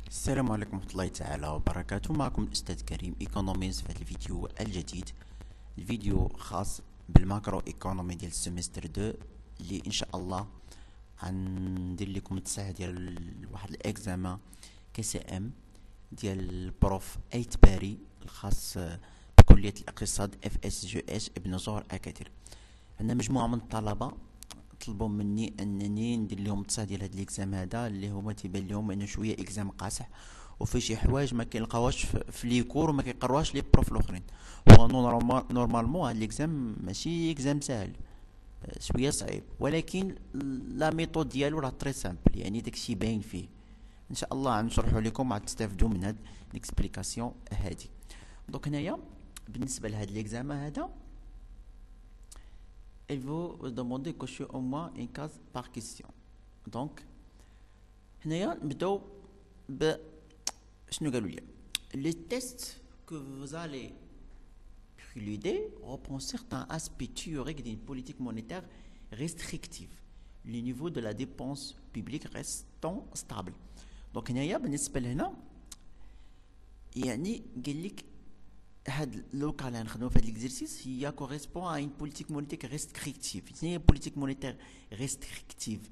السلام عليكم ورحمة الله تعالى وبركاته. معكم الأستاذ كريم ايكونوميز في هذا الفيديو الجديد. الفيديو خاص بالماكرو ايكونومي ديال السيمستر 2 اللي ان شاء الله غندير لكم التصحيح ديال واحد الاكزامان كي سي ام ديال البروف ايت باري الخاص بكلية الاقتصاد اف اس جي اس ابن زهر اكادير. عندنا مجموعة من الطلبة طلبوا مني انني ندير لهم التصحيح ديال هاد الاكزام هذا اللي هما تيبان لهم انه شويه اكزام قاصح وفي شي حوايج ما كيلقاوهاش في لي كور وما كيقروهاش لي بروف الاخرين. هو نورمالمون هاد الاكزام ماشي اكزام ساهل، شويه صعيب، ولكن لا ميثود ديالو راه تري سامبل، يعني داكشي باين فيه. ان شاء الله غنشرحو لكم غتستافدوا من هاد ليكسبليكاسيون هادي. دونك هنايا بالنسبه لهاد الاكزامان هذا il vous demander de cocher au moins une case par question. Donc هنايا نبداو ب شنو قالوا لي les tests que vous allez préluder reprend certains aspects théoriques d'une politique monétaire restrictive, le niveau de la dépense publique restant stable. Donc هنايا بالنسبه لهنا يعني قال لك هاد لوكا اللي غنخدمو في هاد ليكزيرسيس هي كوريسبون ا اون بوليتيك مونيتير ريستريكتيف. شنو هي بوليتيك مونيتير ريستريكتيف؟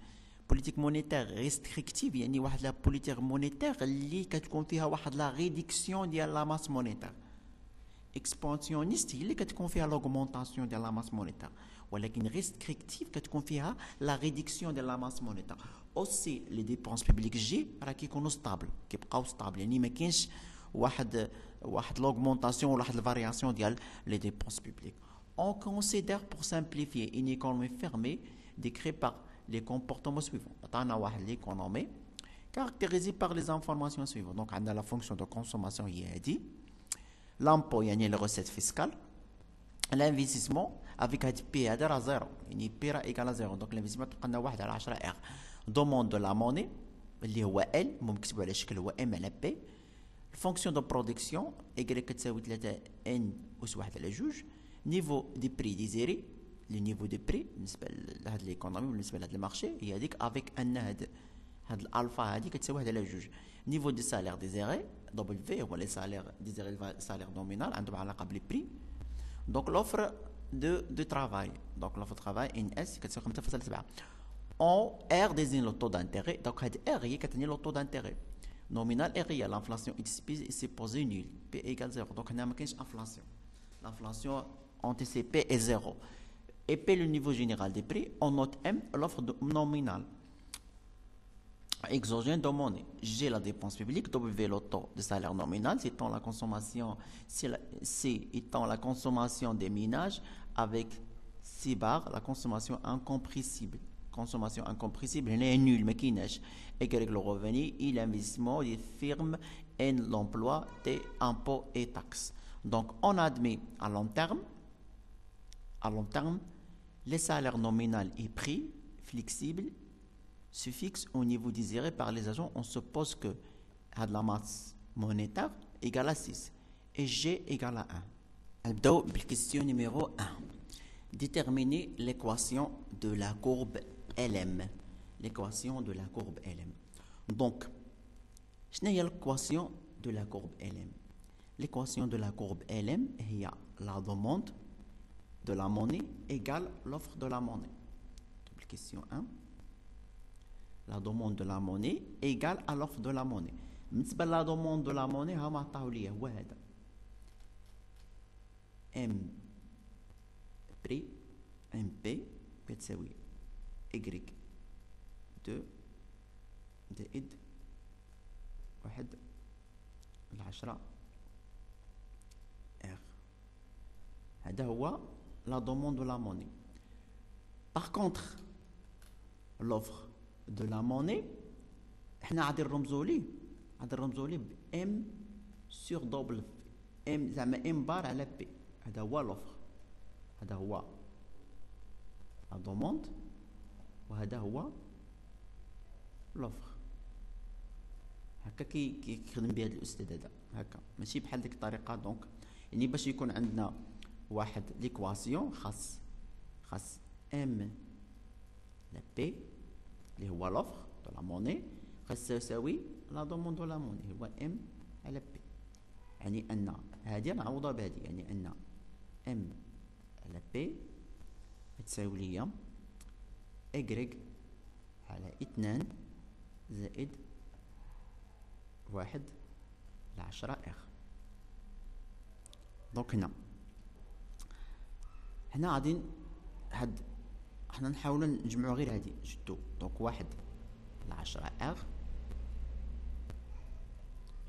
بوليتيك مونيتير ريستريكتيف يعني واحد لا بوليتيك مونيتير اللي كتكون فيها واحد لا ريدكسيون ديال لا ماس مونيتير. اكسبانسيونيست هي اللي كتكون فيها لاغمونطاسيون ديال لا ماس مونيتير، ولكن ريستريكتيف كتكون فيها لا ريدكسيون ديال لا ماس مونيتير. اوسي لي ديبونس بوبليك جي راه كيكونوا ستابل، كيبقاو ستابل، يعني ما كاينش واحد l'augmentation ou la variation de les dépenses publiques. On considère, pour simplifier, une économie fermée décrite par les comportements suivants. On a une économie caractérisée par les informations suivantes. Donc, on a la fonction de consommation, il a dit, l'impôt, il y a les recettes fiscales, l'investissement avec un P à 0, يعني P égale à 0. Donc, l'investissement, on a 1 على 10 R. Demande de la monnaie, اللي هو L, ممكن على شكل هو M على P. Fonction de production Y كتساوي 3 N أس 1 على 2. Niveau des prix désiré, le niveau des prix بالنسبة لهاد l'économie بالنسبة لهاد المارشي هي هاديك avec أن هاد الألفا هادي كتساوي 1 على 2. Niveau du salaire désiré W هو les salaires désiré salaire nominal عندهم علاقة بلي prix. Donc l'offre de travail, donc l'offre de travail NS كتساوي 5.7. En R désigne le taux d'intérêt, donc هاد R هي كتعني le taux d'intérêt. Nominal est réel, l'inflation est supposée nulle, P égale 0. Donc, on n'a pas d'inflation. L'inflation anticipée est 0. Et P, le niveau général des prix, on note M, l'offre nominale. Exogène de monnaie. G, la dépense publique. W, le taux de salaire nominal. C étant la consommation, C étant la consommation des ménages. Avec C bar, la consommation incompressible. Consommation incompressible, elle est nulle, mais qui neige. Et avec le revenu et l'investissement des firmes et l'emploi des impôts et taxes. Donc, on admet à long terme, les salaires nominaux et prix flexibles se fixent au niveau désiré par les agents. On suppose que la masse monétaire égale à 6 et G égale à 1. Alors, question numéro 1. Déterminer l'équation de la courbe LM. L'équation de la courbe LM. Donc, quelle est l'équation de la courbe LM? L'équation de la courbe LM est la demande de la monnaie égale l'offre de la monnaie. Donc, question 1. La demande de la monnaie égale à l'offre de la monnaie. بالنسبة la demande de la monnaie ها معطاو ليا هو هذا M prix MP بتساوي Y 2 زائد 1 10 R. هذا هو la demande de la monnaie. Par contre, l'offre de la monnaie احنا غادي نرمزو ليه ب M sur double M زعما M بار على P. هذا هو l'offre. هذا هو la demande وهذا هو لوفر. هكا كيخدم بها الاستاذ هذا هكا، ماشي بحال ديك الطريقه. دونك يعني باش يكون عندنا واحد ليكواسيون خاص ام لا بي اللي هو لوفر دو لا موني خاص تساوي لا دوموند دو لا موني هو ام على بي. يعني ان هادي نعوضها بهادي، يعني ان ام على بي تساوي ليا اكريك على 2 زائد 1 على 10 اخ. دونك هنا غادي حنا نحاولو نجمعو غير هادي جدو. دونك 1 على 10 اخ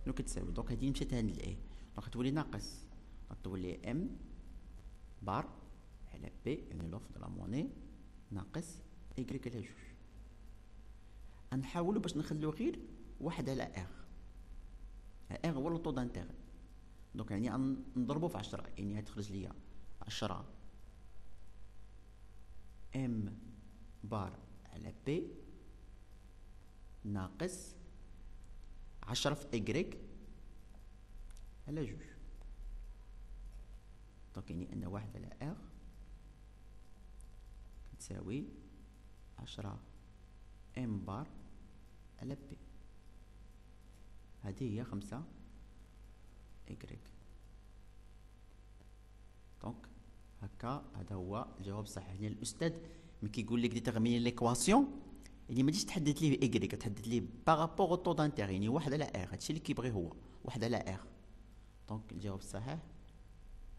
شنو كتساوي؟ دونك هادي مشات هاد الاي، دونك تولي ناقص، دونك تولي ام بار على بي يعني لوف دو لا موني ناقص ايكغيك على 2. غنحاولو باش نخليو غير 1 على ار. ار هو لو طو دانتيغ، دونك يعني نضربو في 10، يعني غتخرج ليا 10 ام بار على بي ناقص 10 في ايكغيك على 2. دونك يعني ان 1 على ار تساوي 10 ام بار على بي. هذه هي 5 ايكغيك. دونك هكا هذا هو الجواب الصحيح. يعني الاستاذ ملي كيقول لك ديتيرميني ليكواسيون يعني ما تجيش تحدد ليه ايكغيك، تحدد ليه بارابور او طو دانتيغ، يعني 1 على ار. هادشي اللي كيبغي هو 1 على ار. دونك الجواب الصحيح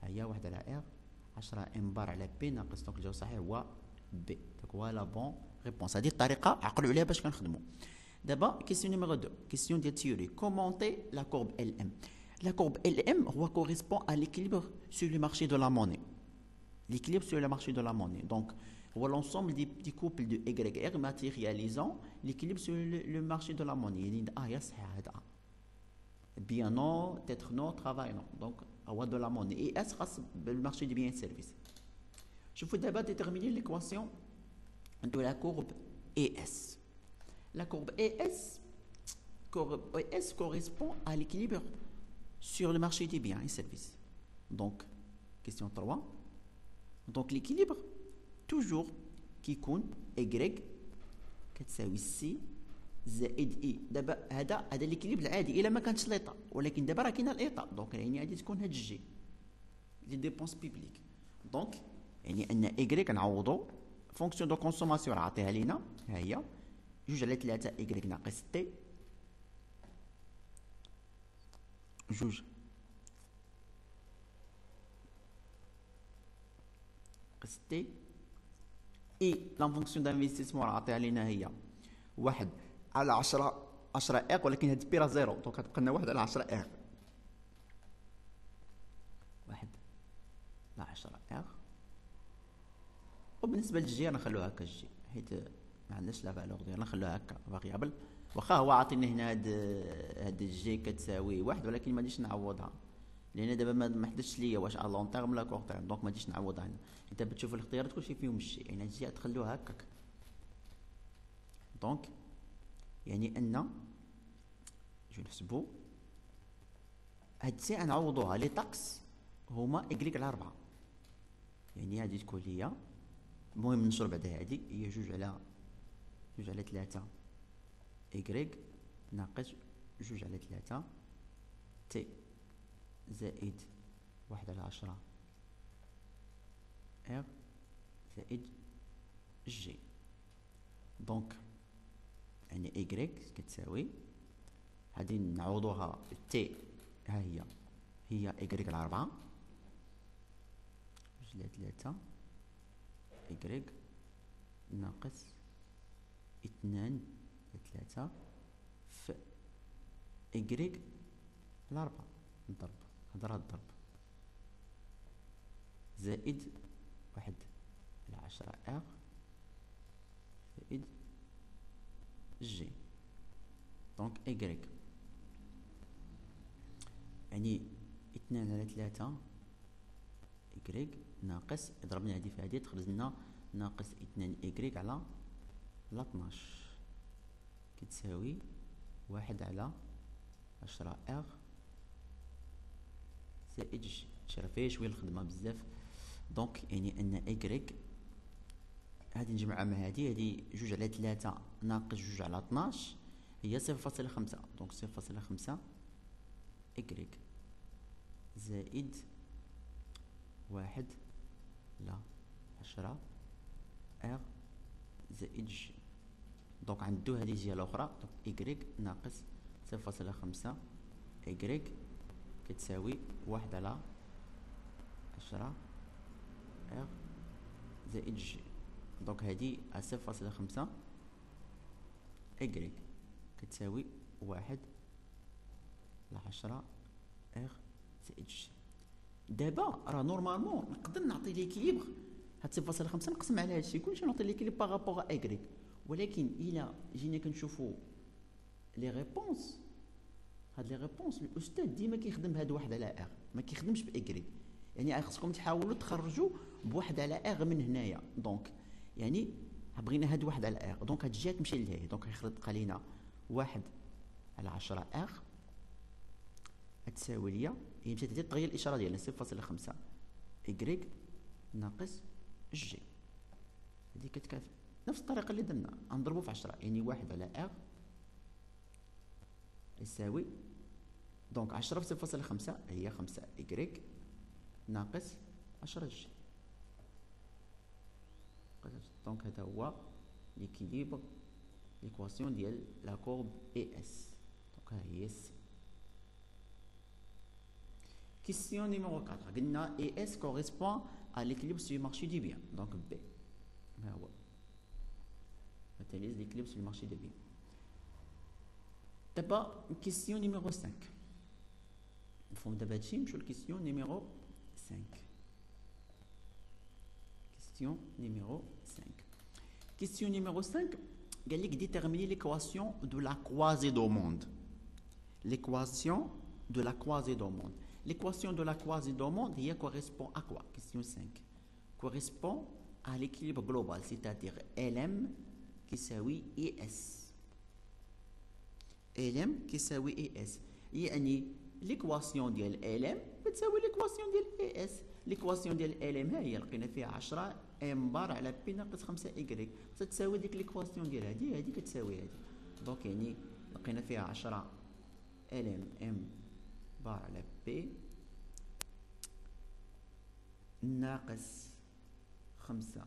هي 1 على ار 10 ام بار على بي ناقص. دونك الجواب الصحيح هو بي. دونك هو لا بون ريبونس. هذه الطريقه عقلوا عليها باش كنخدموا. دابا كيسيون نيميرو 2، كيسيون ديال تيوري. كومونتي لا كورب ال ام. La courbe LM correspond à l'équilibre sur le marché de la monnaie. L'équilibre sur le marché de la monnaie. Donc, voilà l'ensemble des couples de YR matérialisant l'équilibre sur le marché de la monnaie. Il dit ah, yes, bien non, peut-être non, travail non. Donc, avoir de la monnaie. Et S reste le marché des biens et services. Je vous d'abord déterminer l'équation de la courbe ES. La courbe ES correspond à l'équilibre sur le marché des biens et services. Donc, question 3. Donc, l'équilibre, toujours, qui compte Y, كتساوي سي زائد اي. دابا هذا l'équilibre العادي الا ما كانتش ليطا، ولكن دابا راه كاينه الايطا. دونك يعني غادي تكون هاد الجي لي ديبونس بيبليك. دونك يعني ان Y كنعوضو فونكسيون دو كونسوماسيون راه عطيها لينا، ها هي 2 على 3 Y ناقص تي 2 ناقص تي. اي لا فونكسيون دانفستيسمون راه عطيها لينا هي 1 على 10 ار، ولكن هاد بي راه زيرو. دونك كتبقى لنا 1 على 10 ار، 1 على 10 ار. وبالنسبه للجي نخلوها هكا الجي، حيت ما عندناش لا فالور ديالها، نخلوها هكا فاريابل. واخا هو عاطيني هنا هاد الجي كتساوي 1، ولكن ما غاديش نعوضها لان دابا ما حددش ليا واش ا لون تيرم ولا كور تيرم. دونك ما غاديش نعوضها هنا. انت بتشوف الاختيارات كلشي فيهم الجي، يعني هاد الجي تخلوها هكاك. دونك يعني ان جو نحسبو هاد سي نعوضوها لي طاكس هما اكليك على 4، يعني هادي تكون ليا المهم نشرب بعدا هادي هي 2 على 3 إكغيك ناقص 2 على 3 تي زائد 1 على 10 ار زائد جي. دونك يعني إكغيك كتساوي هادي نعوضوها تي، ها هي إكغيك على 4 2 على 3 إكغيك ناقص 2 على 3 في إكغيك على 4 نضرب، هذا راه الضرب زائد 1 على 10 ار زائد جي. دونك إكغيك يعني 2 على 3 إكغيك ناقص، ضربنا هادي في هادي تخرج لنا ناقص 2 إكغيك على 12 كتساوي 1 على 10 ار زائد جي. شرا فيها شويه الخدمه بزاف. دونك يعني ان إكغيك هادي نجمعها مع هادي 2 على 3 ناقص 2 على 12 هي 0.5. دونك 0.5 إكريك زائد 1 على 10 ار زائد جي. دونك عندو هذه الجهة الأخرى. دونك إكريك ناقص 0.5 إكريك كتساوي 1 على 10 ار زائد جي. دونك هذه 0.5 إكريك كتساوي 1 على 10 ار زائد جي. دابا راه نورمالمون نقدر نعطي ليكيليبر هاد 0.5 نقسم على هادشي كلشي نعطي ليكيليبر باغابوغ ا إكريك. ولكن إلا جينا كنشوفو لي ريبونس، هاد لي ريبونس الأستاذ ديما كيخدم بهاد 1 على ار، ما كيخدمش بإكريك. يعني خصكم تحاولوا تخرجوا بواحد على ار من هنايا. دونك يعني بغينا هاد 1 على ار، دونك هاد الجهه تمشي لهي. دونك يخرج لينا 1 على 10 ار تساوي ليا، هي مشات هادي تغير الاشاره ديالنا 0.5 إكريك ناقص جي. هادي كتكافئ نفس الطريقه اللي درنا، نضربو في 10 يعني 1 على ار يساوي دونك 10 في 0.5 هي 5 إكريك ناقص 10 جي. دونك هذا هو ليكيليبر ليكواسيون ديال لا كورب اي اس. دونك ها هي سي. كيسيون نيميرو 4 قلنا اي اس كوريسبون ا ليكيليبر سو مارشي دي بيان. دونك بي ما هو مثاليز ليكيليبر سو مارشي دي بيان. دابا كيسيون نيميرو 5 نفهم دابا هادشي نمشيو لكيسيون نيميرو 5. Question numéro 5. Question numéro 5. Il dit déterminer l'équation de la croisée du monde. L'équation de la croisée du monde. L'équation de la croisée du monde correspond à quoi? Question 5. Correspond à l'équilibre global, c'est-à-dire LM qui s'appelle ES. LM qui s'appelle ES. يعني l'équation ديال LM بتساوي l'équation ديال ES. ليكواسيون ديال ال ام هي لقينا فيها 10 ام بار على بي ناقص 5 إكريك تتساوي ديك ليكواسيون ديال هادي كتساوي هادي. دونك يعني لقينا فيها 10 ال ام بار على بي ناقص 5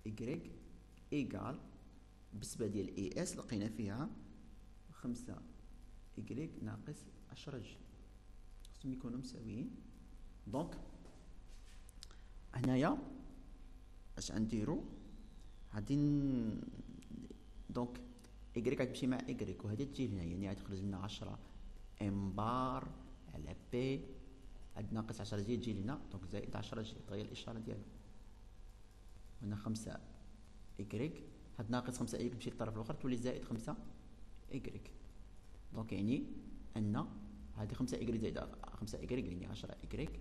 إكريك إيكال بالنسبة ديال اي اس لقينا فيها 5 إكريك ناقص 10 جي خصهم يكونوا مساويين. دونك هنايا اش غنديرو غادي دونك إكريك غتمشي مع إكريك وهادي تجي لهنا، يعني غتخرج لنا 10 ام بار على بي هاد ناقص 10 جي تجي لهنا. دونك زائد 10 جي تغير الاشاره ديالها. هنا 5 إكريك هاد ناقص 5 إكريك تمشي للطرف الاخر تولي زائد 5 إكريك. دونك يعني ان هادي 5 إكريك زائد 5 إكريك يعني 10 إكريك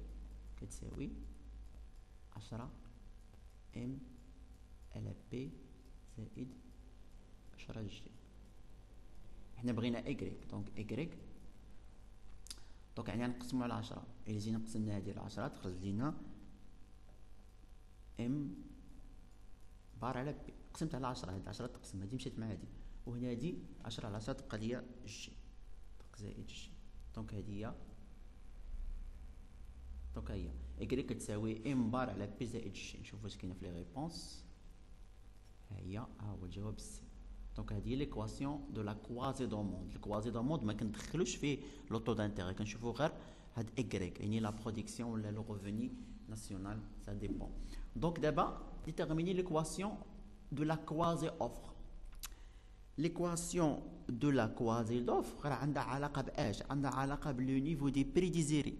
كتساوي 10 ام على بي زائد 10 جي. حنا بغينا إكريك دونك إكريك دونك يعني نقسمو على 10. إلا جينا قسمنا هادي على 10 تخرج لينا ام بار على بي. قسمت على 10 هادي 10 تقسم هادي مشات مع هادي وهنا هادي 10 على 10 تبقى ليا جي دونك زائد جي. دونك هادي هي دونك هي إكريك كتساوي ام بار على بي زائد جي. نشوفو واش كاينه في لي ريبونس. ها هو الجواب سي. دونك هذه هي ليكواسيون دو لا كوازي دو موند. الكوازي دو موند ما كندخلوش فيه لو طو دانتيغي، كنشوفو غير هاد إكريك يعني لا برودكسيون ولا لو ريفوني ناسيونال سا ديبون. دونك دابا ديتيرميني ليكواسيون دو لا كوازي اوفر. ليكواسيون دو لا كوازي دوفر عندها علاقه باش عندها علاقه بلو نيفو دي بري ديزيري.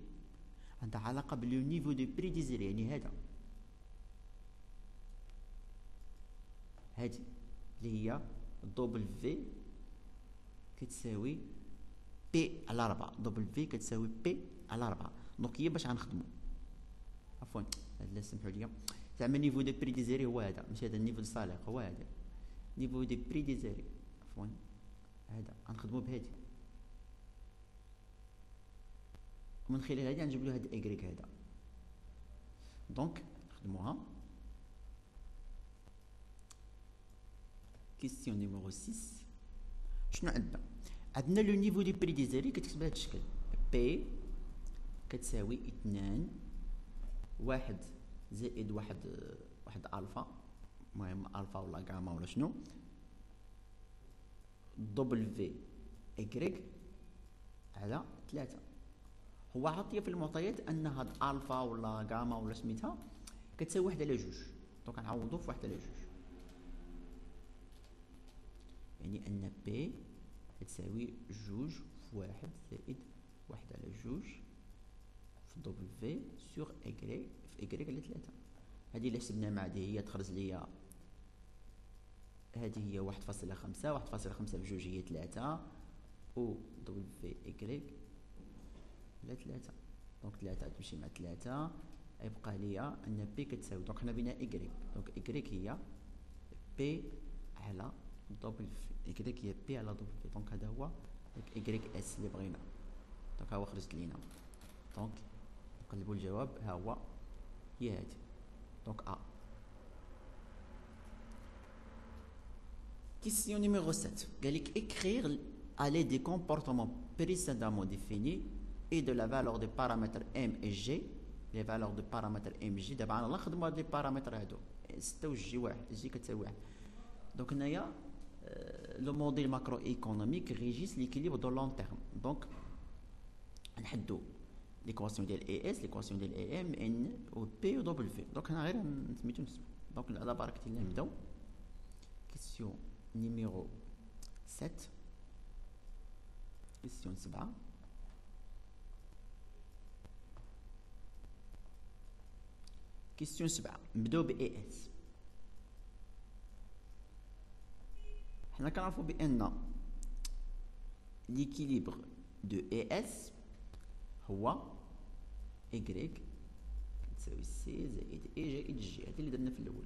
عندها علاقه بلو نيفو دي بري ديزيري يعني هذا هادي اللي هي دوبل في كتساوي بي على 4. دوبل في كتساوي بي على 4. دونك هي باش غنخدمو عفوا لا سمحوا لي زعما نيفو دي بري ديزيري هو هذا ماشي هذا النيفو دو صالير هو هذا نيفو دي بري ديزيري عفوا هذا غنخدمو بهادي ومن خلال هادي غنجيب له هاد إكريك هذا. دونك نخدموها. Question numéro 6. شنو عندنا؟ عندنا لو نيفو دي بري دي زيري كتكتب بهذا الشكل، بي كتساوي 2 واحد زائد واحد الفا، المهم الفا ولا غاما ولا شنو، دبليو اكريك على 3. هو عاطيه في المعطيات ان هاد الفا ولا غاما ولا سميتها كتساوي 1 على 2، دونك غنعوضو في 1 على 2، يعني ان بي كتساوي 2 في 1 زائد 1 على 2 في دبليو سور اكريك في اكريك على 3. هذه اللي حسبنا مع هذه هي تخرج ليا، هذه هي 1.5 1.5 بجوج هي 3 و دبليو اكريك على 3، دونك 3 تمشي مع 3 يبقى ليا ان بي كتساوي، دونك حنا بينا اكريك، دونك اكريك هي بي على دبليو، اكريك هي بي على دبليو، دونك هذا هو اكريك اس اللي بغينا، دونك ها هو خرجت لينا. دونك نقلبوا الجواب، ها هو هي هذه، دونك ا. Question numéro 7. Écrire à l'aide des comportements précédemment définis et de la valeur des paramètres m et g. Les valeurs de paramètres m et g. D'abord, on va خدموا les paramètres هادو 6 و g واحد g كتساوي 1. Donc هنايا le modèle macroéconomique régisse l'équilibre de long terme. Donc نحدو l'équation ديال AS, l'équation ديال AM, N و P و W. Donc هنا غير نسميتو نسمو. Donc على بركة الله نبداو. Question numéro 7. Question 7. Question 7. نبداو ب AS. حنا كنعرفو بأن l'équilibre de AS هو Y تساوي سي زائد اي زائد جي، هادي اللي درنا في الاول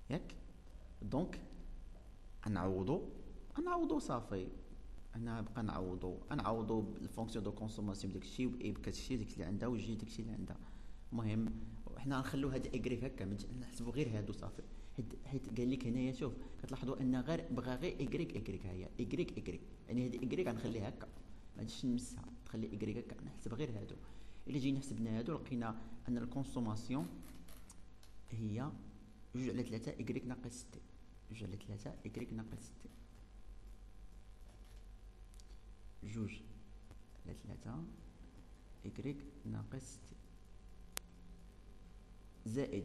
ياك. دونك نعوضو صافي، انا نبقى نعوضو بالفونكسيون دو كونسوماسيون داكشي، و اي بداكشي داكشي اللي عندها، و جي داكشي اللي عندها. المهم حنا غنخليو هاد اكريك هكا، نحسبو غير هادو صافي، حيت قال لك هنايا شوف كتلاحظوا ان بغا غير اكريك، ها هي اكريك، يعني هادي اكريك غنخليها هكا ما غاديش نمسها، تخلي اكريك هكا، نحسب غير هادو. الا جينا حسبنا هادو لقينا ان الكونسوماسيون هي 2 على 3 اكريك ناقص 6، 2 على 3 اكريك ناقص 6، 2 على 3 اكريك ناقص 6 زائد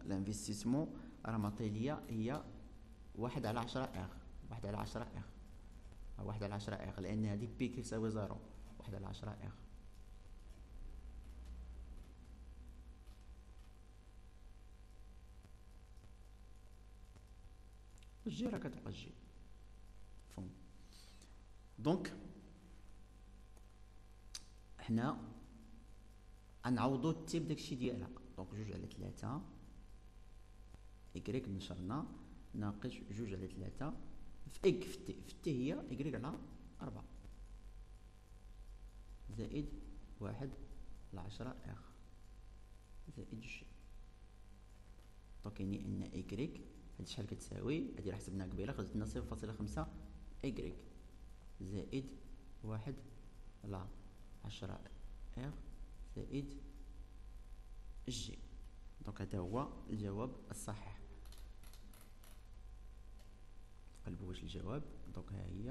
الانفستيسمون راه معطي ليا هي 1 على 10 اغ، 1 على 10 اغ، 1 على 10 اغ، لان هذه بي كيساوي 0، 1 على 10 اغ. الجي راه كتبقى الجي فهم. دونك حنا غنعوضو التيب داكشي ديالها، دونك 2 على 3 إكريك نشرنا ناقص 2 على 3 في إك في تي هي إكريك على 4 زائد 1 على 10 إخ زائد جي. دونك يعني أن إكريك هادي شحال كتساوي، هادي راه حسبناها قبيله، خرجت لنا 0.5 إكريك زائد 1 على 10 إخ زائد جي. دونك هذا هو الجواب الصحيح. قلبوا واش الجواب. دونك ها هي،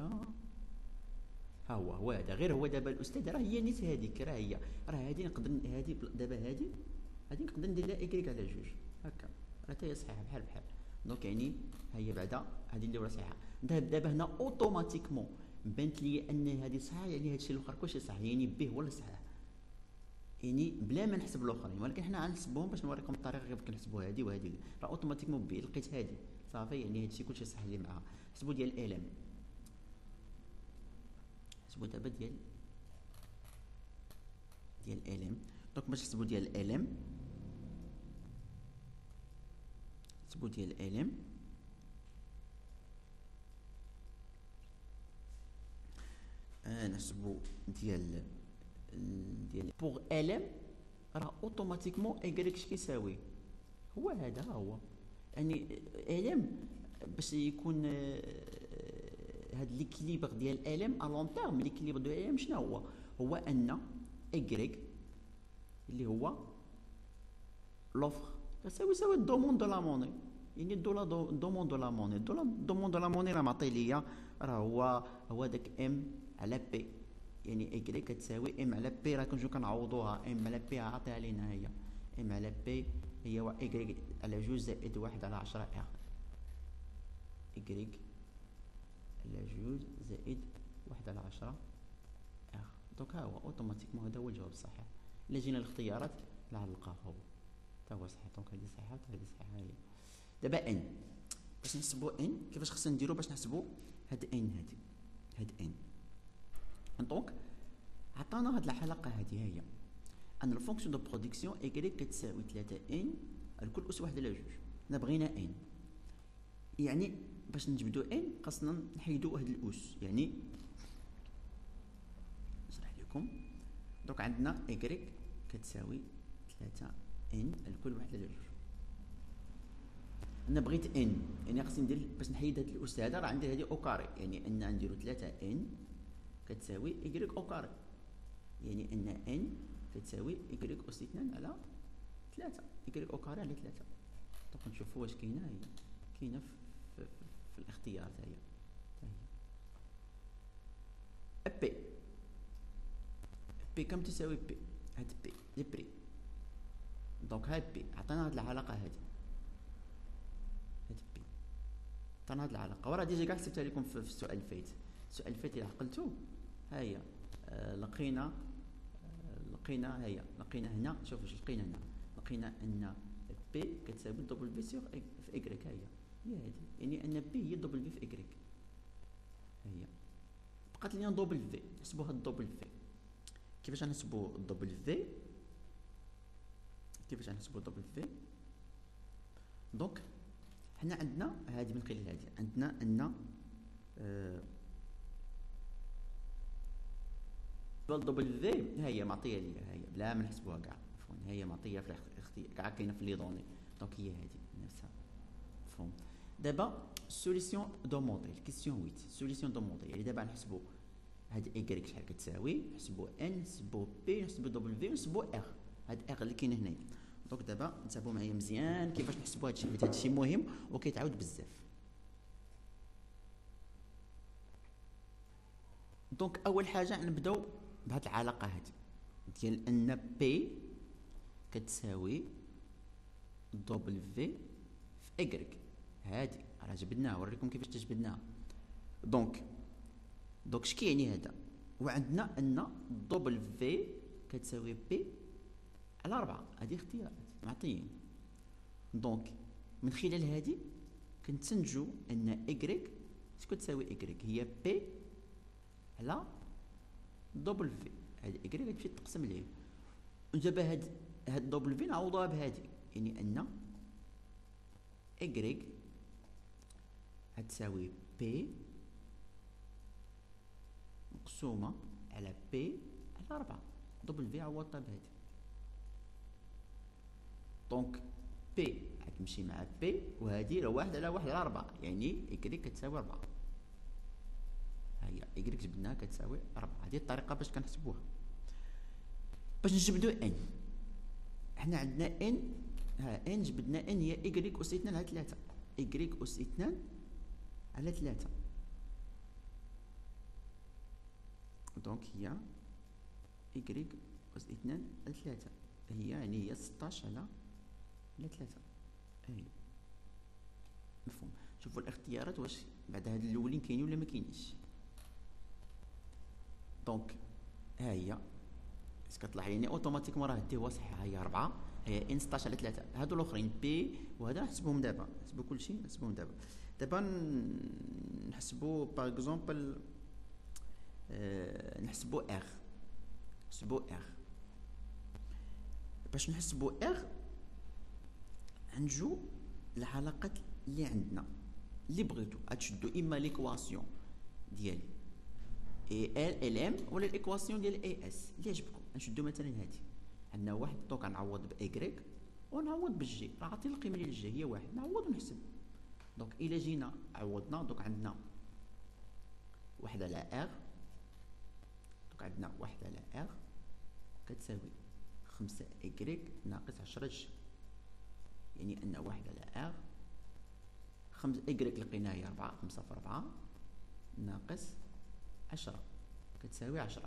ها هو هذا، غير هو دابا الاستاذ راه هي نيت هذيك، راه هادي نقدر هادي دابا هادي نقدر ندير لها اكريك على 2 هكا، راه حتى هي صحيحه بحال بحال. دونك يعني ها هي بعدا هادي اللي راه صحيحه. دابا هنا اوتوماتيكمون بانت لي ان هادي صحيحه، يعني هادشي الاخر كلشي صح، يعني به هو اللي صحيح، يعني بلا ما نحسب الاخرين، ولكن حنا غنحسبوهم باش نوريكم الطريقه كيف كنحسبوا هادي وهادي. راه اوتوماتيكمون بي لقيت هادي صافي، يعني هادشي كلشي صح اللي معاها. حسبوا ديال الام، حسبوا دابا ديال الام. دونك باش تحسبوا ديال الام، حسبوا ديال الام نحسبوا ديال بوغ الم، راه اوتوماتيكمون اكريك اش كيساوي هو هذا، ها هو يعني الم باش يكون هاد ليكيليبر ديال الام ا لون تيرم. ليكيليبر ديال الام شنو هو؟ هو ان ايكغيك اللي هو لوفر يساوي الدوموند دو لا موني، يعني دوموند دو لا موني. دوموند دو لا موني راه معطي ليا، راه هو داك ام على بي، يعني ايكغيك كتساوي ام على بي. راه كنجيو كنعوضوها ام على بي عاطيها لينا هي ام على بي هي هو ايكغيك على 2 زائد 1 على 10 ار. ايكغيك على 2 زائد 1 على 10 ار. دونك ها هو اوتوماتيكمون هذا هو الجواب الصحيح. الا جينا للاختيارات لا نلقاه هو صحيح. دونك هذه صحيحه وهذه صحيحه. هي دابا ان باش نحسبوا ان كيفاش خصنا نديرو باش نحسبوا هاد ان هاد ان. دونك عطانا هاد الحلقه هذه هي ان الفونكسيون دو برودكسيون ايكغيك كتساوي 3 ان الكل اس 1 على 2. حنا بغينا ان، يعني باش نجبدو ان خاصنا نحيدو هاد الاس، يعني نشرح لكم. دونك عندنا ايكغيك كتساوي 3 ان الكل 1 على 2. انا بغيت ان، يعني خصني ندير باش نحيد هاد الاس هذا، راه عندي هذه او كاري، يعني ان نديرو 3 ان كتساوي ايكغيك او كاري، يعني ان كتساوي ايكغيك اس 2 على 3 ايكغيك او كاري على 3. دونك نشوفوا واش كاينه، هي كاينه في الاختيارات. هي بي كم تساوي بي؟ هاد بي لي بري. دونك هاد بي عطينا هاد العلاقه هادي، هاد بي عطينا هاد العلاقه، وراه ديجا كاع حسبتها لكم في السؤال الفايت. السؤال الفايت الا عقلتو ها هي لقينا هنا. شوف واش لقينا هنا، لقينا ان بي كتساوي دبل في سيغ في ايكغيك. هي هادي، يعني ان بي هي دبل في ايكغيك. هي بقات لينا دبل في، نحسبوا هاد الدبل في. كيفاش غنحسبوا الدبل في؟ دونك حنا عندنا هادي، من خلال هادي عندنا ان الدبل في هي معطيه ليا، هي بلا ما نحسبوها كاع، عفوا هي معطيه في كاع كاينه في لي دوني. دونك هي هادي نفسها، مفهوم. دابا سوليسيون دو موديل، كيسيون 8 سوليسيون دو موديل. يعني دابا نحسبوا هاد ايكغيك شحال كتساوي، نحسبوا ان، نحسبوا بي، نحسبوا دبل في، نحسبوا ار. هاد ار اللي كاين هنايا. دونك دابا نتابعوا معايا مزيان كيفاش نحسبوا هادشي، حيت هادشي مهم وكيتعاود بزاف. دونك اول حاجه نبداو بهاد العلاقه هادي ديال ان بي كتساوي دبل في ايكغيك. هادي راه جبدناها، وريكم كيفاش تجبدناها. دونك اش كيعني هذا؟ وعندنا ان دبل في كتساوي بي على 4. هذه اختيارات معطيين. دونك من خلال هذه كنتنتجوا ان ايكغيك شكون تساوي ايكغيك؟ هي بي على دبل في. هاد ايكغيك غتمشي تقسم ليه، ودابا هاد دبل في نعوضوها بهادي، يعني ان ايكغيك غتساوي بي مقسومه على بي على 4. دبل في عوضتها بهادي. دونك بي غتمشي مع بي، وهادي راه 1 على 1 على 4، يعني ايكغيك كتساوي 4. هي ايكغيك جبدناها كتساوي 4. هذه الطريقه باش كنحسبوها. باش نجبدو ان، حنا عندنا ان، ها ان جبدنا ان هي ايكغيك اس 2 على 3. ايكغيك اس 2 على 3. دونك هي ايكغيك اس 2 على 3 هي يعني هي 16 على 3. اي مفهوم. شوفوا الاختيارات واش بعد هاد الاولين كاينين ولا ما كاينينش. دونك ها هي اش كطلع، يعني اوتوماتيكمون راه هادي هو صحيح، هي 4. هي ان 16 على 3. هادو الاخرين بي وهذا نحسبوهم دابا، نحسبوا كلشي نحسبوهم دابا نحسبوا باغ اكزومبل نحسبوا ار. باش نحسبوا ار نجو العلاقات اللي عندنا اللي بغيتو. غتشدوا اما ليكواسيون ديال اي ال ام ولا الايكواسيون ديال اي اس اللي عجبكم. نشدوا مثلا هذه، عندنا واحد، دونك غنعوض بايكغيك ونعوض بالجي، راه عطيني القيمه ديال الجي هي 1، نعوض ونحسب. دونك إلا جينا عوضنا دونك عندنا واحد على ار، دونك عندنا واحد على ار كتساوي 5 إكغيك ناقص 10 جي، يعني أن واحد على ار 5 إكغيك لقيناها هي 4، 5 في 4 ناقص 10 كتساوي 10،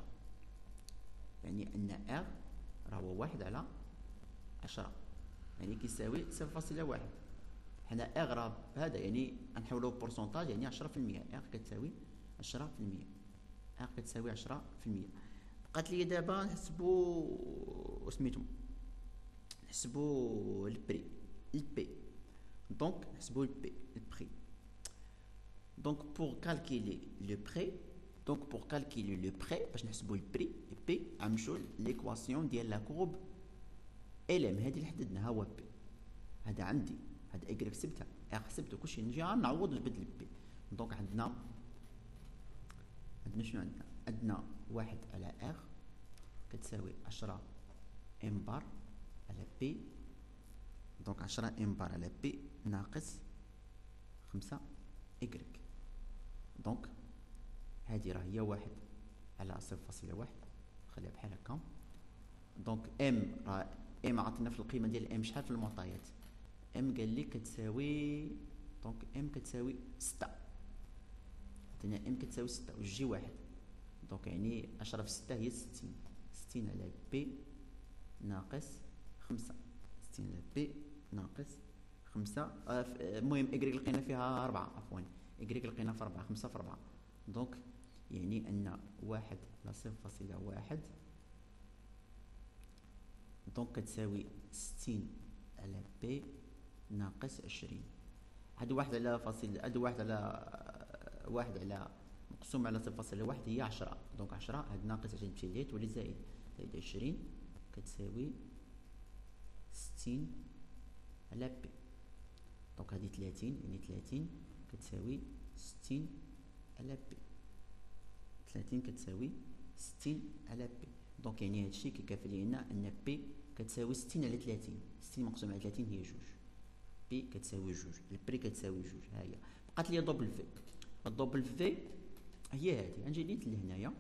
يعني أن ار راهو واحد على 10، يعني كيساوي 0.1. حنا ار راه هذا يعني نحولوه بورسونتاج، يعني 10%، ار كتساوي 10%، ار كتساوي 10%. بقات لي دابا نحسبو سميتو، نحسبو البري، البي. دونك نحسبو البي، البري. دونك بور كالكيلي لو بري، دونك بور كالكيلي لو بري باش نحسبو البري بي غنمشيو ليكواسيون ديال لا كورب ال ام، هادي اللي حددنا، ها هو بي، هذا عندي، هذا اكغيك حسبتها، ار حسبته، كلشي نجي نعوض ونجبد بي. دونك عندنا شنو عندنا؟ عندنا واحد على ار كتساوي 10 ام بار على بي، دونك 10 ام بار على بي ناقص 5 اكغيك. دونك هادي راه هي واحد على 0.1، خليها بحال هكا. دونك ام راه ام عطينا في القيمه ديال ام شحال في المعطيات؟ ام قال لي كتساوي، دونك ام كتساوي 6، عطينا ام كتساوي 6 وجي واحد، دونك يعني 10 في 6 هي 60، 60 على بي ناقص 5، 60 على بي ناقص 5. المهم اكغيك لقينا فيها 4، عفوا اكغيك لقينا في 4، 5 في 4، دونك يعني ان 1 على 0.1 دونك كتساوي 60 على بي ناقص 20. هاد واحد على فاصل، هاد واحد على مقسوم على 0.1 هي 10، دونك 10 هاد ناقص 20 تمشي ليه تولي زائد 20 كتساوي 60 على بي. دونك هادي 30، يعني 30 كتساوي 60 على بي، 30 كتساوي 60 على بي. دونك يعني هادشي كيكافي لينا ان بي كتساوي 60 على 30، 60 مقسوم على 30 هي جوج، بي كتساوي جوج، البري كتساوي جوج. ها هي بقات لي دوبل في، الدوبل في هي هادي، غنجي نيت لهنايا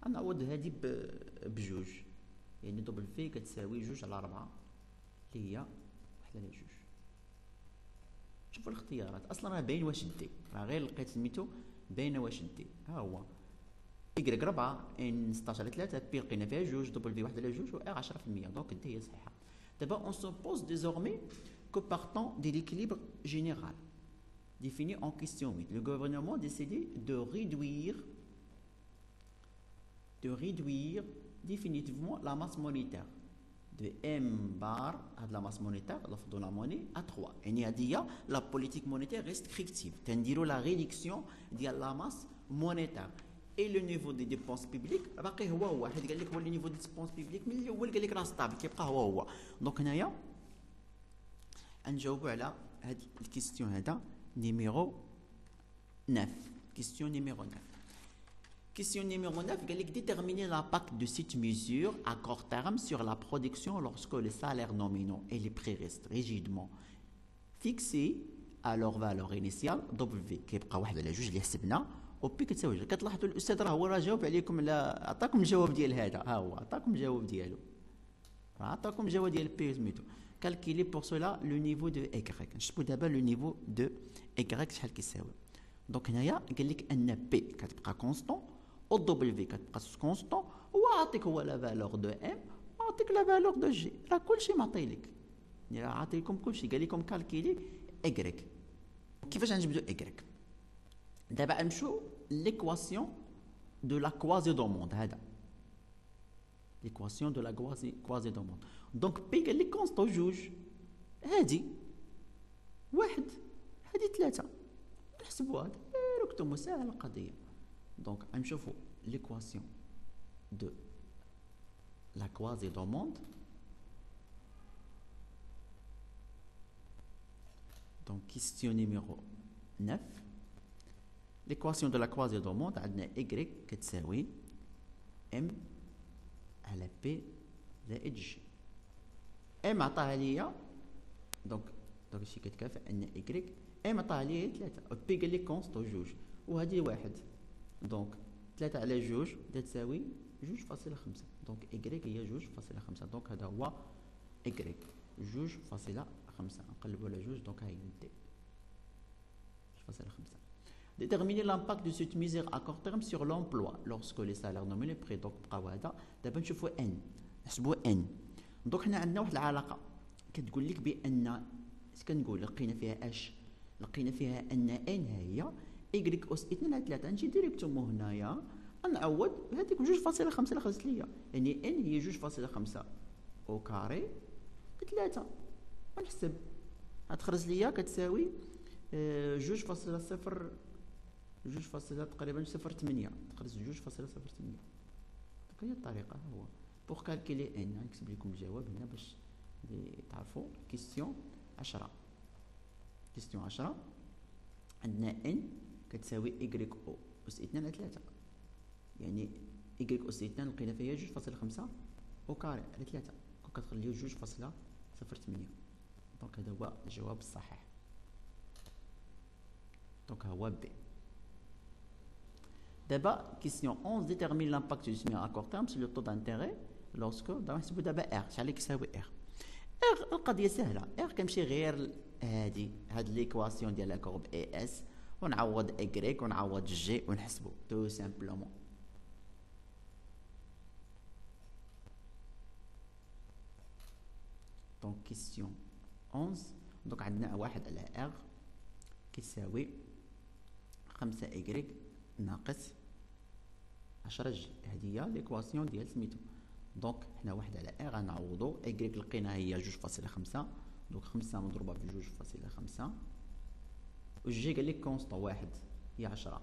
غنعوض هادي بجوج، يعني دوبل في كتساوي جوج على 4 اللي هي 1 على جوج. شوفوا الاختيارات اصلا راه باين واش دي، راه غير لقيت سميتو باينه واش دي. ها هو إكغيك 4 ان 16 على 3 بي لقينا فيها جوج، دوبل في 1 على جوج و ار 10%، دونك دي هي صحيحه. دابا اون سو بوز désormais que partant de l'équilibre général défini en question 8, le gouvernement a décidé de réduire définitivement la masse monétaire de M bar à la masse monétaire de la monnaie à 3. يعني هذه هي la politique monétaire restrictive، تنديروا la réduction ديال la masse monétaire. et le niveau des dépenses publiques باقي هو حيت قال لك هو le niveau des dépenses publiques من الاول قال لك راه ستابل كيبقى هو. دونك هنايا نجاوبوا على هاد الكيستيون هذا نيميرو 9. كيستيون نيميرو 9. Question numéro 9, déterminer l'impact de cette mesure à court terme sur la production lorsque les salaires nominaux et les prix restent rigidement fixés à leur valeur initiale W كيبقى واحد على جوج اللي حسبنا و بي كتساوي جوج. كتلاحظوا الاستاذ راه جاوب عليكم على عطاكم الجواب ديال هذا، ها هو عطاكم الجواب ديالو، راه عطاكم الجواب ديال بي سميتو. كالكيلي بور سولا لو نيفو دو اكغيك. نشوفوا دابا لو نيفو دو اكغيك شحال كيساوي. دونك هنايا قال لك ان بي كتبقى كونستون و دبليو كتبقى كونستون، وعطيك هو لا فالور دو ام وعطيك لا فالور دو جي، راه كلشي معطي لك، يعني راه عاطي لكم كلشي. قال لكم كالكيلي اكغيك. كيفاش غنجبدو اكغيك؟ دابا نمشيو ليكواسيون دو لا كوازي دوموند، هذا ليكواسيون دو لا كوازي دوموند. دونك بي قال لك كونستون جوج، هادي واحد، هادي ثلاثة، نحسبوا هذا ركتمو ساهل القضية. دونك غنشوفوا ليكواسيون دو لا كوازي دوموند. دونك كيستيون نيميرو 9، ليكواسيون دو لا كوازي دوموند عندنا إكغيك كتساوي ام على بي زائد جي. ام عطاها ليا، دونك هادشي كتكافئ ان إكغيك ام عطاه لي 3 بي قال لك كونستو جوج وهذه واحد. دونك 3 على جوج تساوي 2.5. دونك إكريك هي 2.5. دونك هذا هو إكريك 2.5. نقلبو على جوج. دونك هاهي دي 2.5. Déterminer l'impact de cette mesure à court terme sur l'emploi lorsque les salaires nominaux prix. دونك بقاو هذا دابا نشوفو ان نحسبو ان. دونك حنا عندنا واحد العلاقه كتقول لك بان اش كنقول لقينا فيها اش لقينا فيها ان ان هي إكريك أس 2 على 3. نجي ديريكتومون هنايا نعوض هذيك 2.5 اللي خرجت ليا، يعني ان هي 2.5 او كاري 3 ونحسب غتخرج ليا كتساوي 2.0 تقريبا 0.8 تخرج 2.08. دونك هي الطريقه هو بوغ كالكيلي ان. نكتب لكم الجواب هنا باش تعرفوا. كيستيون 10. كيستيون 10 عندنا ان كتساوي إكريك او أس 2 على 3، يعني إكريك أس 2 لقينا فيها 2.5 او كاري على 3 كتخليو 2.08. دونك هذا هو الجواب الصحيح. دونك هو بي. دابا كيسيون 11 ديتيرمين لامباكت دو سمي ا كور تيرم سي لو طو دانتيغي لوسكو. دابا نحسبو دابا ار. شحال كيساوي ار؟ ار القضيه سهله. ار كنمشي غير هاد ليكواسيون ديال لا كورب اي اس ونعوض إكريك ونعوض جي ونحسبو تو سامبلومون. دونك كيسيون 11. دونك عندنا واحد على ار كيساوي 5 إكريك ناقص 10 جي. هادي هي ليكواسيون ديال سميتو. دونك حنا واحد على ار غنعوضو إكريك لقينا هي 2.5. دونك 5 مضروبه في 2.5 والجي قال لك كونستون واحد هي 10،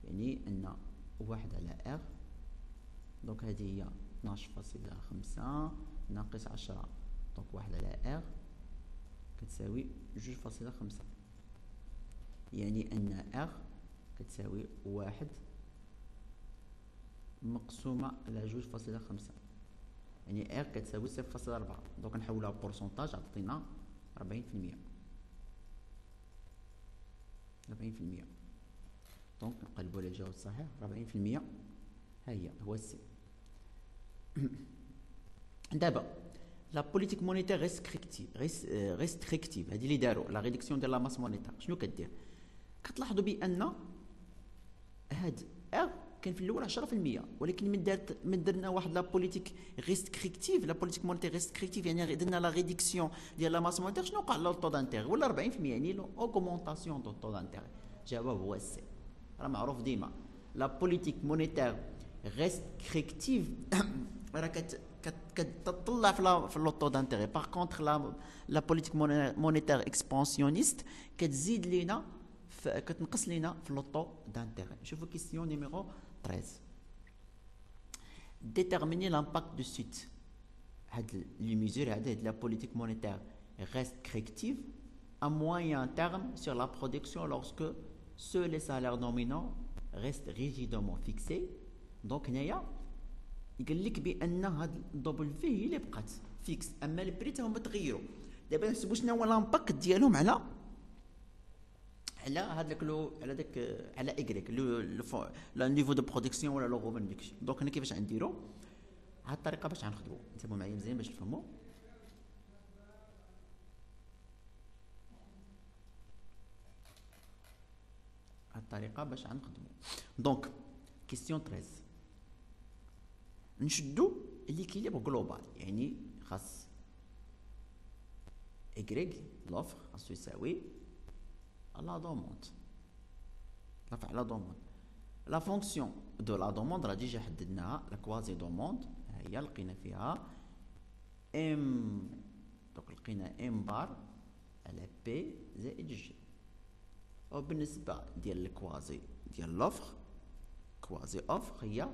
يعني ان واحد على ار. دونك هذه هي 12.5 ناقص 10. دونك واحد على ار كتساوي 2.5، يعني ان ار كتساوي واحد مقسومة على 2.5، يعني ار كتساوي 0.4. دونك نحولها بورسونتاج عطينا 40%. 40%. دونك نقلبوا على الجواب الصحيح 40%. ها هي هو السي. دابا لا بوليتيك مونيتير ريستريكتيف هذه اللي داروا لا ريدكسيون ديال لا ماس مونيتير شنو كدير؟ كتلاحظوا بان هاد ار كان في الاول 10%، ولكن من درنا واحد لا بوليتيك ريستريكتيف لا بوليتيك مونيتير ريستريكتيف يعني درنا لا ريدكسيون ديال لا ماس مونيتير شنو وقع لو طو دانتيغ ولا 40%، يعني لو اوغمونطاسيون دو طو دانتيغ. الجواب هو السي. راه معروف ديما لا بوليتيك مونيتير ريستريكتيف راه كتطلع في لو طو دانتيغ. باغ كونطخ لا بوليتيك مونيتير اكسبانسيونيست كتزيد لينا كتنقص لينا في لو طو دانتيغ. نشوفوا كيسيون نيميرو 13. déterminer l'impact de suite هاد لي ميزور هاد لا بوليتيك مونيتير restrictive à moyen terme sur la production lorsque seuls les salaires nominaux restent rigidement fixés. دونك هنايا يقول لك بان هاد دبل في هي اللي بقات فيكس، اما البري تا هما تغيروا. دابا نحسبوا شنو هو لامباكت ديالهم على هذاك على داك على إكريك لو نيفو دو برودكسيون ولا لو غوفن داكشي. دونك هنا كيفاش غنديرو هاد الطريقه باش غنخدمو. انتبهوا معايا مزيان باش تفهموا. هاد الطريقه باش غنخدمو. دونك كيستيون 13 نشدو ليكيليبر جلوبال، يعني خاص إكريك لوفر خاصو يساوي la demande. la demande. La fonction de la demande راه ديجا حددناها لا كوازي دوموند هي لقينا فيها ام. دونك لقينا ام بار على بي زائد جي. وبالنسبه ديال الكوازي ديال لوفر كوازي اوفر هي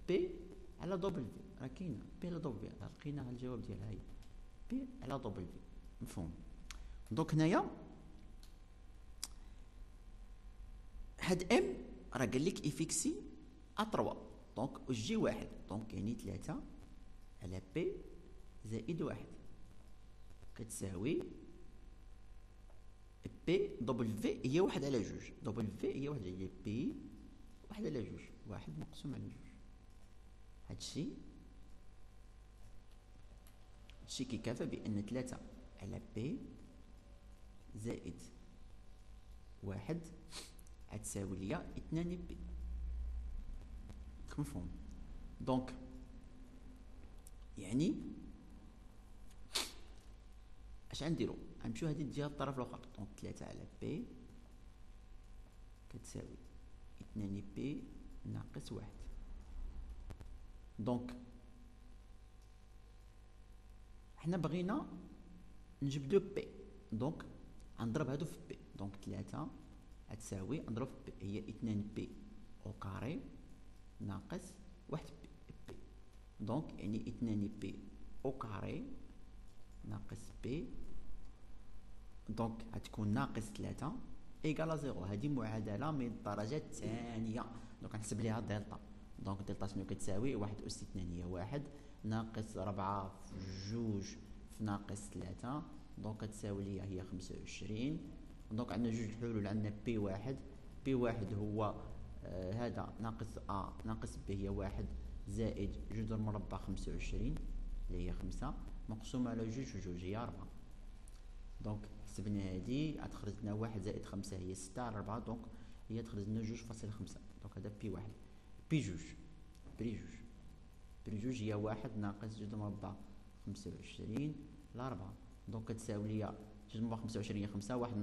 بي على دبل في. راه كاينه بي على دبل في لقيناها الجواب ديالها هي بي على دبل في. مفهوم؟ دونك هنايا هاد ام راه قال لك افيكسي ا 3 دونك جي واحد. دونك يعني 3 على بي زائد واحد كتساوي بي دبل في هي واحد على جوج، دبل في هي واحد على بي واحد على جوج، واحد مقسوم على جوج. هادشي كيكافى بأن 3 على بي زائد واحد غتساوي ليا 2 بي. مفهوم؟ دونك يعني اش غنديرو؟ غنمشيو هادي الجهه الطرف الاخر. دونك 3 على بي كتساوي 2 بي ناقص واحد. دونك حنا بغينا نجبدو بي، دونك غنضرب هادو في بي. دونك 3 غتساوي نضرب في بي هي 2 بي او كاري ناقص واحد بي. دونك يعني 2 بي او كاري ناقص بي، دونك غتكون ناقص 3 ايكالا زيرو. هادي معادلة من الدرجة الثانية، دونك غنحسب ليها دلتا. دونك دلتا شنو كتساوي؟ 1 أس 2 هي 1 ناقص 4 في 2 في ناقص 3، دونك كتساوي ليا هي 25. دونك عندنا جوج الحلول، عندنا بي واحد، بي واحد هو هذا ناقص ا ناقص بي هي 1 زائد جذر مربع 25 اللي هي 5 مقسوم على جوج وجوج هي 4. دونك حسبنا هادي غتخرج لنا 1 زائد 5 هي 6 على 4، دونك هي تخرج لنا 2.5. دونك هذا بي واحد. بي جوج بي جوج هي 1 ناقص جذر مربع 25 على 4، دونك كتساوي ليا جذر مربع 25 هي 5، 1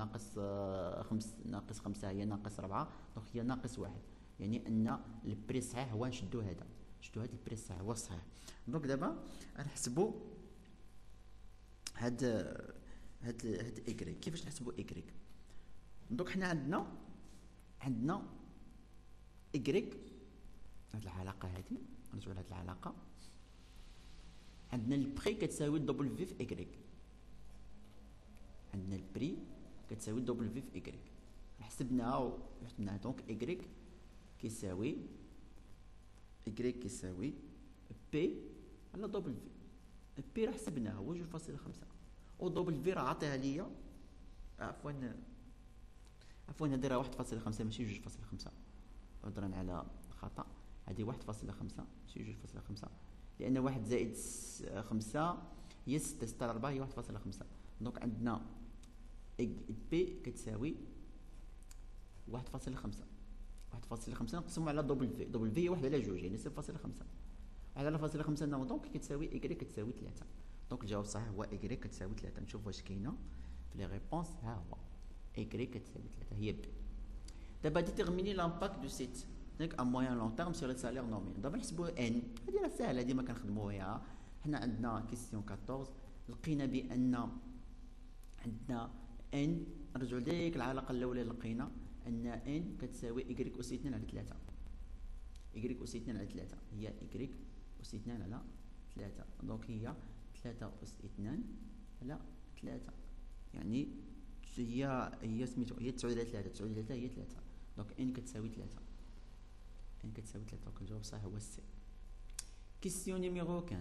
ناقص 5 هي ناقص 4، دونك هي ناقص 1. يعني ان البري الصحيح هو نشدو هذا، هذا البري الصحيح هو الصحيح. دونك دابا غنحسبو هاد ايكغيك. كيفاش نحسبو ايكغيك؟ دونك حنا عندنا ايكغيك، هاد العلاقه هادي نرجعو لهاد العلاقه. عندنا البري كتساوي دبل في ايكغيك، عندنا البري كتساوي دبل في ايكغيك. حسبناها دونك ايكغيك كيساوي بي على دبل في. بي راه حسبناها هو 2.5 و دبل في راه عطيها ليا، عفوا هادي راه 1.5 ماشي 2.5، عذرا على الخطا، هادي 1.5 ماشي 2.5 لان 1 زائد 5 هي 6، 6 على 4 هي 1.5. دونك عندنا بي كتساوي 1.5 نقسمو على دبل في، دبل في هي 1 على 2 يعني 0.5، 1 على 0.5 دونك كتساوي إيكغيك كتساوي 3. دونك الجواب الصحيح هو إيكغيك كتساوي 3. نشوف واش كاينه في لي ريبونس. ها هو إيكغيك كتساوي 3 هي بي. دابا ديتيرميني لامباكت دو سيت دونك ا موان لون تيرم سور لي سالير نورمال. دابا نحسبوا ان، هادي راه ساهله ديما كنخدموها. حنا عندنا كيسيون 14 لقينا بان عندنا ان، نرجعوا لديك العلاقه الاولى اللي لقينا ان ان كتساوي إيكغيك أس 2 على 3. إيكغيك أس 2 على 3 هي إيكغيك أس 2 على 3، دونك هي 3 أس 2 على 3، يعني هي سميتو هي 9 على 3، 9 على 3 هي 3، دونك ان كتساوي 3، ان كتساوي 3. دونك الجواب الصحيح هو سي. كيسيون نيميرو 15،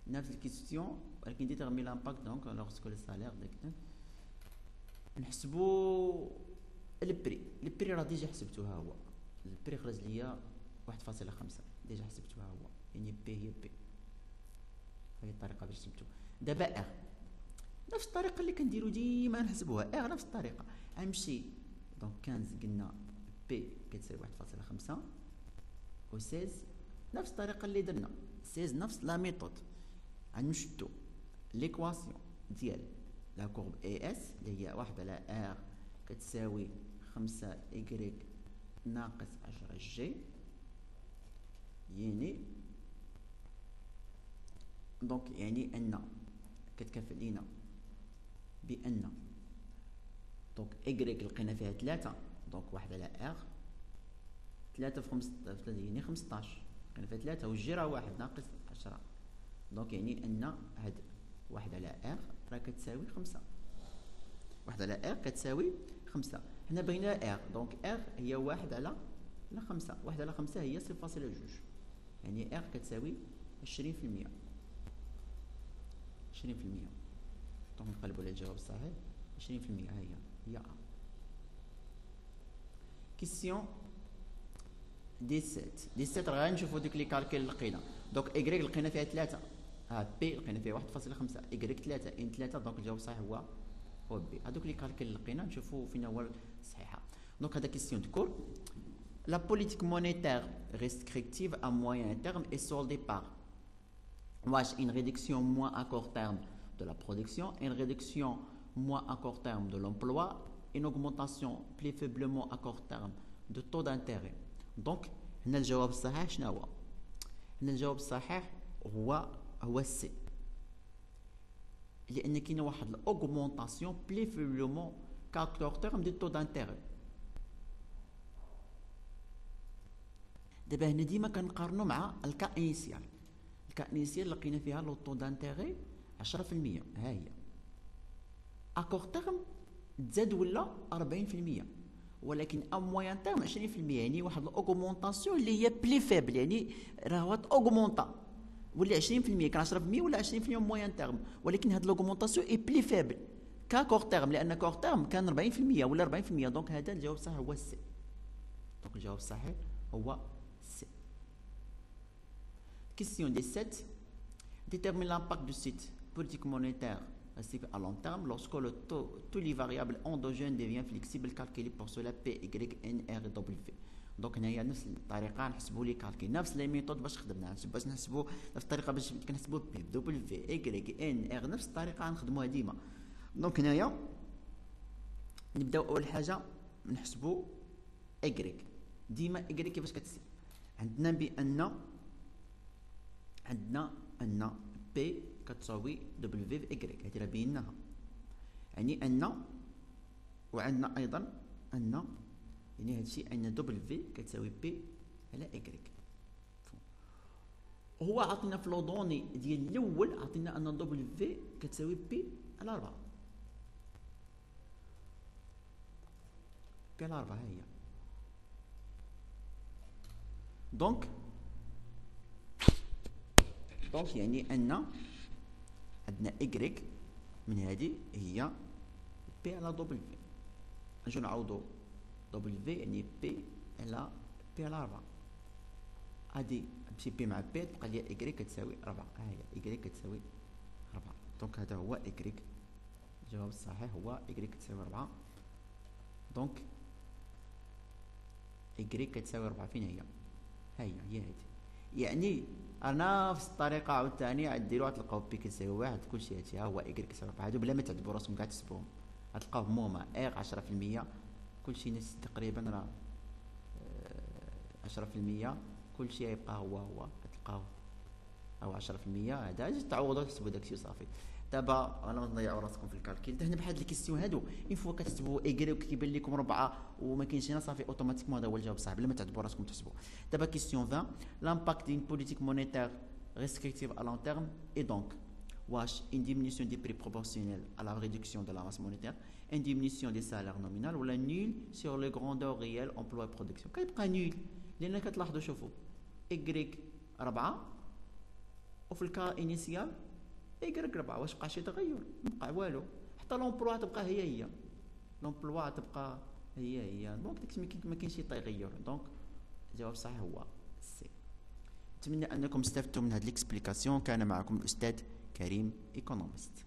نفس الكيسيون ولكن ديتيرمي لامباكت دونك لوغسكو لي سالير نحسبو البري راه ديجا حسبتوها هو، البري خرج ليا 1.5 ديجا حسبتوها هو، يعني بي هي بي. هذه الطريقه باش حسبتو. دابا ار نفس الطريقه اللي كنديرو ديما نحسبوها، ار نفس الطريقه. غنمشي دونك 15 قلنا بي كتساوي 1.5 و 16 نفس الطريقه اللي درنا 16 نفس لا ميثود. غنشدو ليكواسيون ديال لا كورب اي اس اللي هي 1 على ار كتساوي 5 إيكغيك ناقص 10 جي، يعني دونك يعني ان كتكافئ لينا بان دونك إيكغيك لقينا فيها 3، دونك 1 على ار 3 في 5 يعني 15 لقينا فيها 3 والجي راه 1 ناقص 10، دونك يعني ان هاد 1 على ار راه كتساوي 5، 1 على ار كتساوي 5. حنا بغينا ار، دونك ار هي 1 على 5، 1 على 5 هي 0.2، يعني ار كتساوي 20%. 20%. دونك نقلبوا على الجواب الصحيح 20% ها هي. هي A. كيسيون 17 غنشوفو ديك لي كالكيل اللي لقينا. دونك إكغيك لقينا فيها 3، بي لقينا فيها 1.5، إكغيك 3 إن 3، دونك الجواب الصحيح هو بي. هادوك لي كالكيل اللي لقينا نشوفو فين هو الصحيحة. دونك هذا كيسيون تقول la politique monétaire restrictive à moyen terme est soldée par une réduction moins à court terme de la production, une réduction moins à court terme de l'emploi, une augmentation plus faiblement à court terme de taux d'intérêt. Donc, هنا الجواب الصحيح شنو هو؟ هنا الجواب الصحيح هو السي. لأن كاينة واحد l'augmentation plus faiblement à court terme du taux d'intérêt. دابا هنا ديما كنقارنو مع الكا انيسيال. الكا انيسيال لقينا فيها لو طو دانتيغي 10%، ها هي اكور تيرم تزاد ولا 40%، ولكن ا موان تيرم 20%، يعني واحد الاوغمونطاسيون اللي هي بلي فيبل، يعني راه اوغمونطا ولا 20%، كان 10% ولا 20% موان تيرم، ولكن هاد الاوغمونطاسيون اي بلي فيبل كاكور تيرم، لان كور تيرم كان 40% ولا 40%. دونك هذا الجواب الصحيح هو سي. دونك الجواب الصحيح هو C. Question 17. Détermine l'impact du site politique monétaire à long terme lorsque tous les variables endogènes deviennent flexibles calculés pour cela P, Y, N, R et W. دونك هنايا نفس الطريقه نحسبوا لي كالكيل، نفس لي ميثود باش خدمنا، باش نحسبوا نفس الطريقه باش كنحسبوا بي دبليو اي ان ار، نفس الطريقه نخدموها ديما. دونك هنايا نبداو اول حاجه نحسبوا اكريك. ديما اكريك كيفاش كتسي؟ عندنا بان ان بي كتساوي دبليو في اكريك، هادي راه بيناها، يعني ان، وعندنا ايضا ان، يعني هادشي ان دبليو في كتساوي بي على اكريك. هو عطينا في لو دوني ديال الاول، عطينا ان دبليو في كتساوي بي على 4، بي على 4 ها هي. دونك يعني ان عندنا اكريك من هذه هي بي على دبليو في، نجيو نعوضو دبليو في يعني بي على 4. هادي تمشي بي مع بي تبقى لي اكريك كتساوي 4، ها هي اكريك كتساوي 4. دونك هذا هو اكريك، الجواب الصحيح هو اكريك كتساوي 4. دونك اكريك كتساوي 4 فين هي؟ هي هادي، يعني نفس الطريقه عاوتاني ديروها تلقاو بي كتساوي 1 كلشي هادشي، ها هو اكريك كتساوي 4. هادو بلا ما تعذبوا راسكم كاع تحسبوهم، غتلقاو موما ار 10%، كلشي نفس تقريبا راه 10%، كلشي يبقى هو غتلقاو هو 10%. هذا اجي تعوضوا تحسبوا داكشي وصافي. دابا انا ما تضيعوا راسكم في الكالكيل. هنا بحال هاد الكيستيون هادو اون فوا كتكتبوا ايكري وكيبان لكم 4 وما كاينش هنا صافي اوتوماتيكمون هذا هو الجواب الصح بلا ما تعذبوا راسكم تحسبوا. دابا كيستيون 20. لامباكت دين بوليتيك مونيتير restrictive à long terme et donc واش une diminution des prix proportionnelle à la réduction de la masse monétaire, une diminution des salaires nominaux ولا nul sur les grandeurs réelles emploi et production. كيبقى نيل لان كتلاحظوا شوفوا ايكريك 4 وفي الكا انيسيال ايكريك 4، واش بقى شي تغير؟ مبقى والو، حتى لومبلوا تبقى هي لومبلوا تبقى هي. دونك داكشي ما كاينش شي تغير. دونك الجواب الصحيح هو سي. نتمنى انكم استفدتوا من هذه الاكسبليكاسيون. كان معكم الاستاذ كريم ايكونومست.